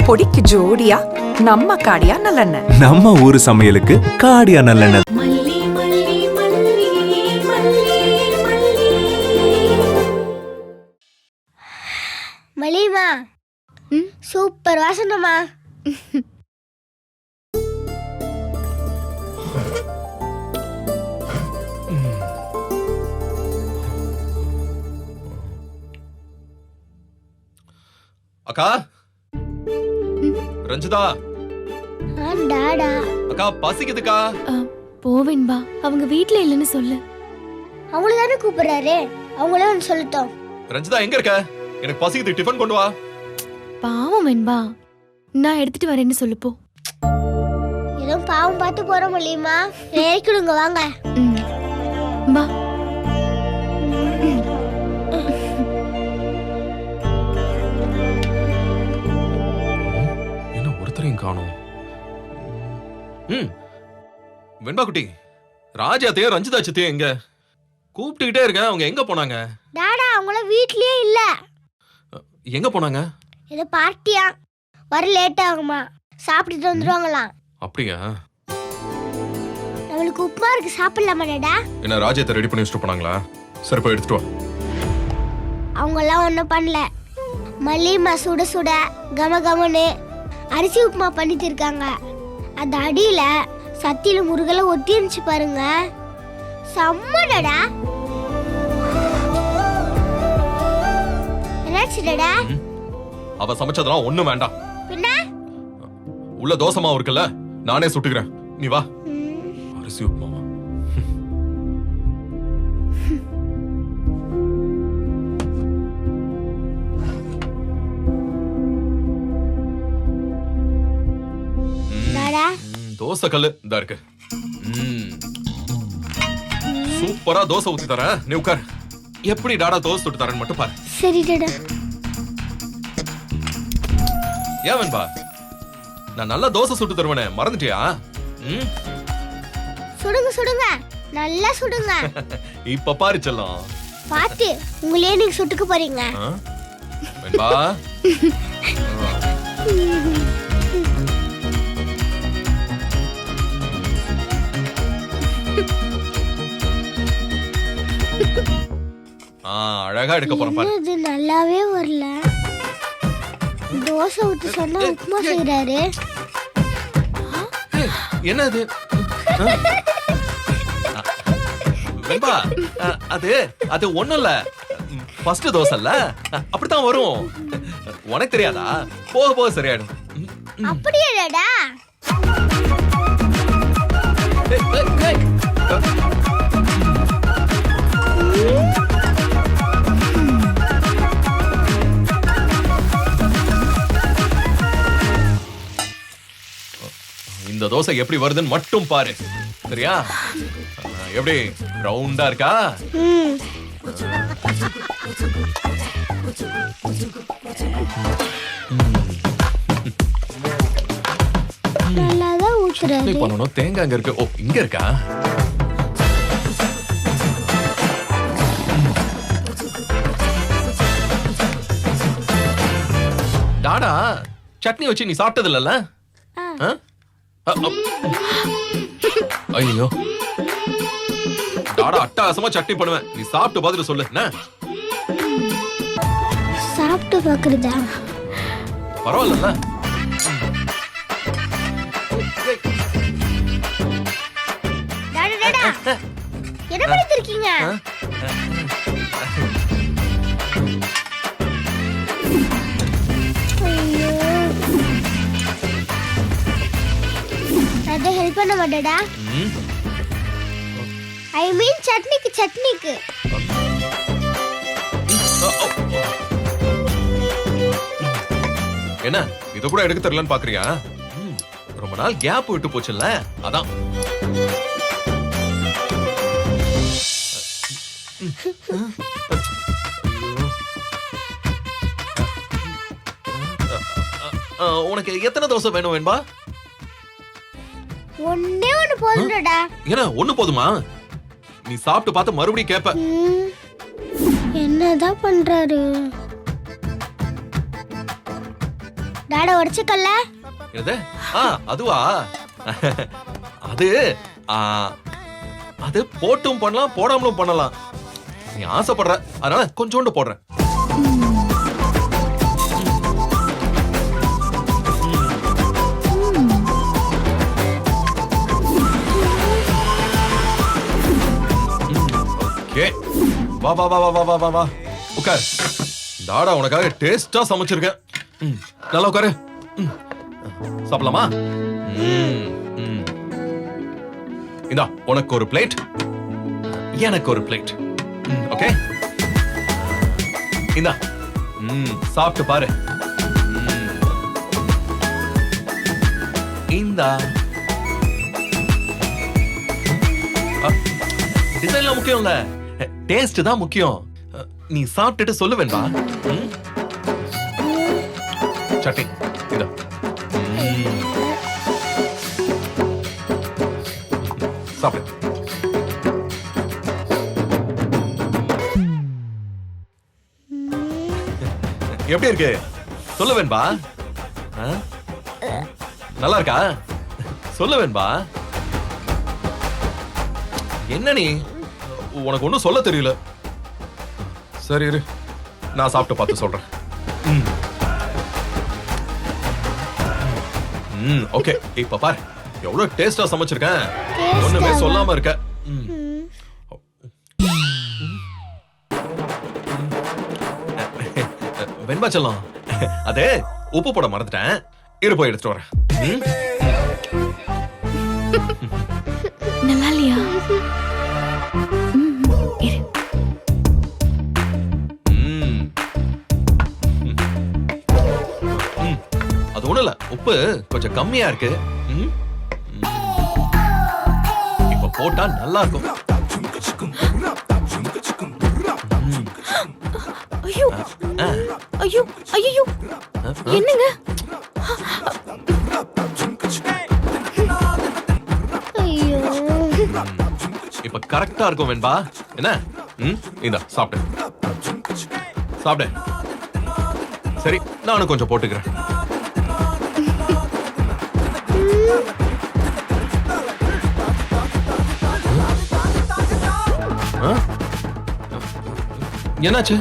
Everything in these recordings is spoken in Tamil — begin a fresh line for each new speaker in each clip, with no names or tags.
பொடிக்கு ஜோடியா நம்ம காடியா நல்லெண்ணெய்.
நம்ம ஊரு சமையலுக்கு காடியா நல்லெண்ணெய்.
மலிமா சூப்பர் வாசனமா.
அக்கா ரஞ்சிதா.
டாடா
அக்கா பசிக்குதுக்கா.
போவேன்பா, அவங்க வீட்ல இல்லைன்னு சொல்லு.
அவங்கள தானே கூப்பிடுறாரு, அவங்களே வந்து சொல்லட்டும்.
ரஞ்சிதா எங்க இருக்க? எனக்கு பசிக்குது, டிஃபன் கொண்டு வா.
பாவம் வெண்பா, நான் எடுத்துட்டு வரேன்னு சொல்லு போ.
ஏதோ பாவம் பார்த்து போற மலிமா, இறக்கிடுங்க வாங்க.
பா.
என்ன ஒருத்தரையும் காணோம். வெண்பா குட்டி, ராஜாத்தையும் ரஞ்சிதா சத்தையும் எங்க? கூப்பிட்டுக்கிட்டே இருக்கேன், அவங்க எங்க போனாங்க?
டாடா அவங்கள வீட்லயே இல்ல.
எங்க போனாங்க?
ஏதோ பார்ட்டியா, வர லேட் ஆகுமா, சாப்பிட்டுட்டு வந்துருவாங்களாம்.
அப்படியா?
நம்மளுக்கு உப்புமா இருக்கு, சாப்பிடலாமா டாடா?
என்ன ராஜாத்தை ரெடி பண்ணி வச்சுட்டு போனாங்களா? சரி போய் எடுத்துட்டு வா.
அவங்கெல்லாம் ஒன்றும் பண்ணல. மல்லிமா சுட சுட கம கமன்னு அரிசி உப்புமா பண்ணிட்டு இருக்காங்க. அந்த அடியில சத்தியில முருகலை ஒட்டி இருந்துச்சு பாருங்க, செம்மடா. என்னாச்சு டாடா?
அவ சமைச்சதெல்லாம் ஒண்ணும் வேண்டாம்.
பின்ன
உள்ள தோசை மாவு இருக்குல்ல, நானே சுட்டுக்கிறேன், நீ வா. அரிசி உப்புமாவா?
டாடா
தோசை கல்லு இதா இருக்கு. சூப்பரா தோசை ஊத்தி தரேன், நீ உட்கார். எப்படி டாடா தோசை சுட்டு தரேன்னு மட்டும் பாரு.
சரி டாடா.
ஏன் வெண்பா, நான் நல்லா தோசை சுட்டு தருவேனே, மறந்துட்டியா?
சுடுங்க சுடுங்க, நல்லா சுடுங்க.
இப்ப பாரு செல்லம்,
பாத்து உங்களே நீங்க சுட்டுக்க போறீங்க.
வெண்பா. அழகா எடுக்க போறேன் பாரு.
இது நல்லாவே வரல. தோசை ஊத்தி சொன்னா உப்புமா செய்யறாரு.
என்ன இது? வெண்பா, அது அது ஒண்ணும் இல்ல, ஃபர்ஸ்ட் தோசை இல்ல, அப்படித்தான் வரும். உனக்கு தெரியாதா? போக போக சரியாயிடும்.
அப்படியே டாடா.
இந்த தோசை எப்படி வருதுன்னு மட்டும் பாரு, சரியா? எப்படி ரவுண்டா இருக்கா?
நல்லாதான் ஊத்துறாரு.
பண்ணணும். தேங்காய் அங்க இருக்கு. ஓ, இங்க இருக்கா? டாடா, சட்னி வச்சு நீ சாப்பிட்டது இல்லல்ல? ஐயோ, டாடா அட்டகாசமா சட்னி பண்ணுவேன், நீ சாப்பிட்டு பார்த்துட்டு சொல்லு. என்ன
சாப்பிட்டு பாக்குறதா?
பரவாயில்ல.
டாடா டாடா, என்ன பண்ணிட்டு இருக்கீங்க? அதை ஹெல்ப் பண்ண மாட்டேடா. ஐ மீன் சட்னிக்கு.
என்ன இத கூட எடுக்க தெரியலன்னு பாக்குறியா? ரொம்ப நாள் கேப் விட்டு போச்சுல்ல, அதான். உனக்கு எத்தனை தோசை வேணும் வேண்பா?
ஒண்ணே ஒண்ணு போதும்டா.
என்ன ஒண்ணு போதுமா? நீ சாப்பிட்டு பார்த்து மறுபடியும் கேப்ப.
என்னதான் பண்றாரு? டாடா உடைச்சுக்கல்ல.
என்னது? அதுவா? அது அது போட்டும் பண்ணலாம் போடாமலும் பண்ணலாம். நீ ஆசைப்படுற அதனால கொஞ்சோண்டு போடுறேன். ஓகே, வா வா வா வா வா வா வா உட்கார். டாடா உனக்காக டேஸ்டா சமைச்சிருக்கேன். நல்லா உட்காரு. சாப்பிடலாமா? இந்தா உனக்கு ஒரு பிளேட், எனக்கு ஒரு பிளேட். ஓகே, இந்தா சாப்பிட்டு பாரு. இந்தா டிசைன்லாம் முக்கியம் இல்ல, டேஸ்ட் தான் முக்கியம். நீ சாப்பிட்டுட்டு சொல்லு வேண்டா. சட்னி இதோ. சாப்பிடு. எப்படி இருக்கு சொல்ல வேண்பா? நல்லா இருக்கா சொல்ல வேண்பா? என்ன நீ உனக்கு ஒண்ணும் சொல்ல தெரியல. சரி இரு, நான் சாப்பிட்டு பார்த்து சொல்றேன். ஓகே, இப்ப பாரு எவ்வளவு டேஸ்டா சமைச்சிருக்கேன். ஒண்ணுமே சொல்லாம இருக்க. வெண்பா செல்லம், அதே உப்பு போட மறந்துட்டேன். இரு போய் எடுத்துட்டு வரேன்.
நல்லா இல்லையா?
அது ஒண்ணு இல்ல, உப்பு கொஞ்சம் கம்மியா இருக்கு. இப்ப போட்டா நல்லா இருக்கும்.
ஐயோ ஐயோ ஐயோ, என்னங்க?
ஐயோ,
இப்ப கரெக்டா இருக்கும் வெண்பா. என்ன? இந்தா சாப்பிடு சாப்பிடு. சரி, நானும் கொஞ்சம் போட்டுக்கிறேன். என்னாச்சு?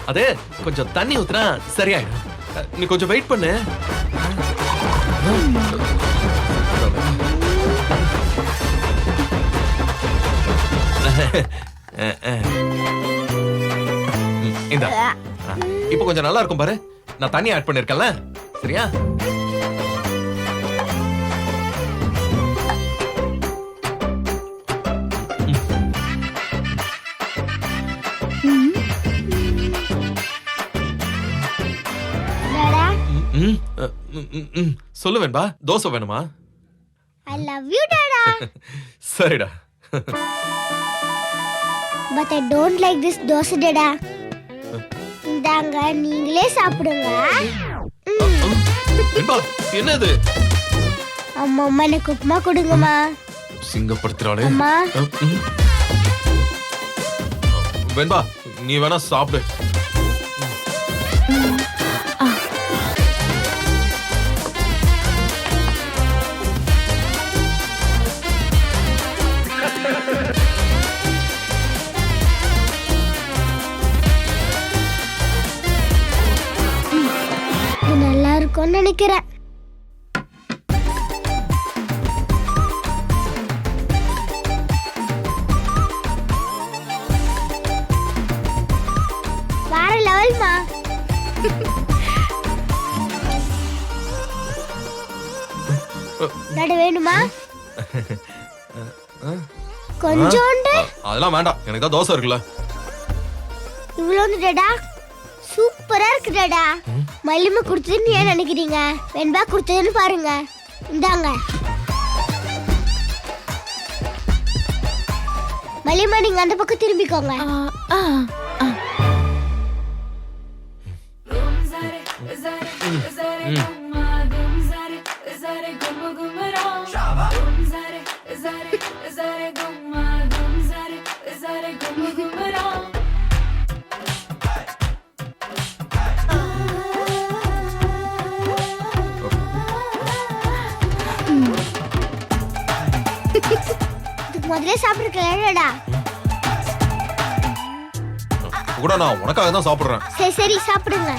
அதே கொஞ்சம் தண்ணி ஊத்துனா சரியாயிடும். நீ கொஞ்சம் வெயிட் பண்ணு. இந்த இப்ப கொஞ்சம் நல்லா இருக்கும் பாரு. நான் தண்ணி ஆட் பண்ணிருக்கேன்ல, சரியா?
டாடா,
சொல்லு வேண்பா, தோசை வேணுமா?
I love you, Tata.
சரிடா.
But I don't like this dosa Tata. இந்தாங்க, நீங்களே சாப்பிடுங்க.
வெண்பா, என்னது?
அம்மா அம்மா எனக்கு உப்புமா கொடுங்கம்மா.
சிங்கப்படுத்துறாளே.
அம்மா.
வெண்பா, நீ வேணா சாப்பிடு.
இது நல்லா இருக்கும்னு நினைக்கிறேன். வேற லெவல்மா. டாடா வேணுமா? கொஞ்சோண்டு.
அதெல்லாம் வேண்டாம், எனக்கு தான் தோசை இருக்குல்ல.
இவ்வளோண்டு டாடா. சூப்பரா இருக்கு டாடா. மல்லிமை கொடுத்ததுன்னு ஏன் நினைக்கிறீங்க? வெண்பா கொடுத்ததுன்னு பாருங்க. இந்தாங்க. மல்லிமை, நீங்க அந்த பக்கம் திரும்பிக்கோங்க.
Zare gum gum ram, zare gum
முதல்ல சாப்பிட்டுருக்கலடா.
கூட நான் உனக்காக தான் சாப்பிடுறேன்.
சரி சரி சாப்பிடுங்க.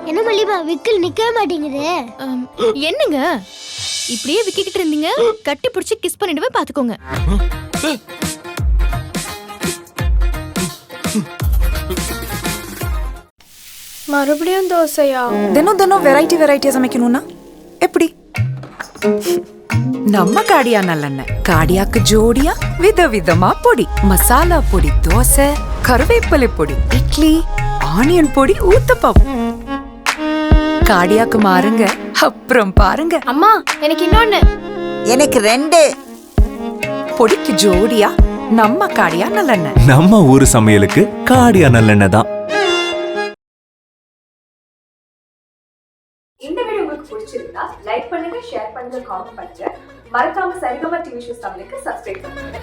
என்ன மல்லிகா விக்கல் நிக்கவே மாட்டேங்குது.
என்னங்க இப்படியே விக்கிக்கிட்டு இருந்தீங்க, கட்டி பிடிச்சி கிஸ் பண்ணிடுவே பாத்துக்கோங்க.
மறுபடியும் தோசையா?
தினம் தினம் வெரைட்டியா சமைக்கணும்னா எப்படி? நம்ம காடியா நல்லெண்ணெய். காடியாக்கு ஜோடியா விதவிதமா பொடி, மசாலா பொடி, தோசை, கருவேப்பிலை பொடி, இட்லி, ஆனியன் பொடி, ஊத்தப்பம். காடியாக்கு மாறுங்க, அப்புறம் பாருங்க.
அம்மா எனக்கு இன்னொன்னு.
எனக்கு 2.
பொடிக்கு ஜோடியா நம்ம காடியா நல்லெண்ணெய்.
நம்ம ஊரு சமையலுக்கு காடியா நல்லெண்ணெய் தான்.
இந்த வீடியோ உங்களுக்கு பிடிச்சிருந்தா லைக் பண்ணுங்க, ஷேர் பண்ணுங்க, காமெண்ட் பண்ணுங்க. மறக்காம சரிகமா டிவி ஷோஸ் தமிழுக்கு சப்ஸ்கிரைப் பண்ணுங்க.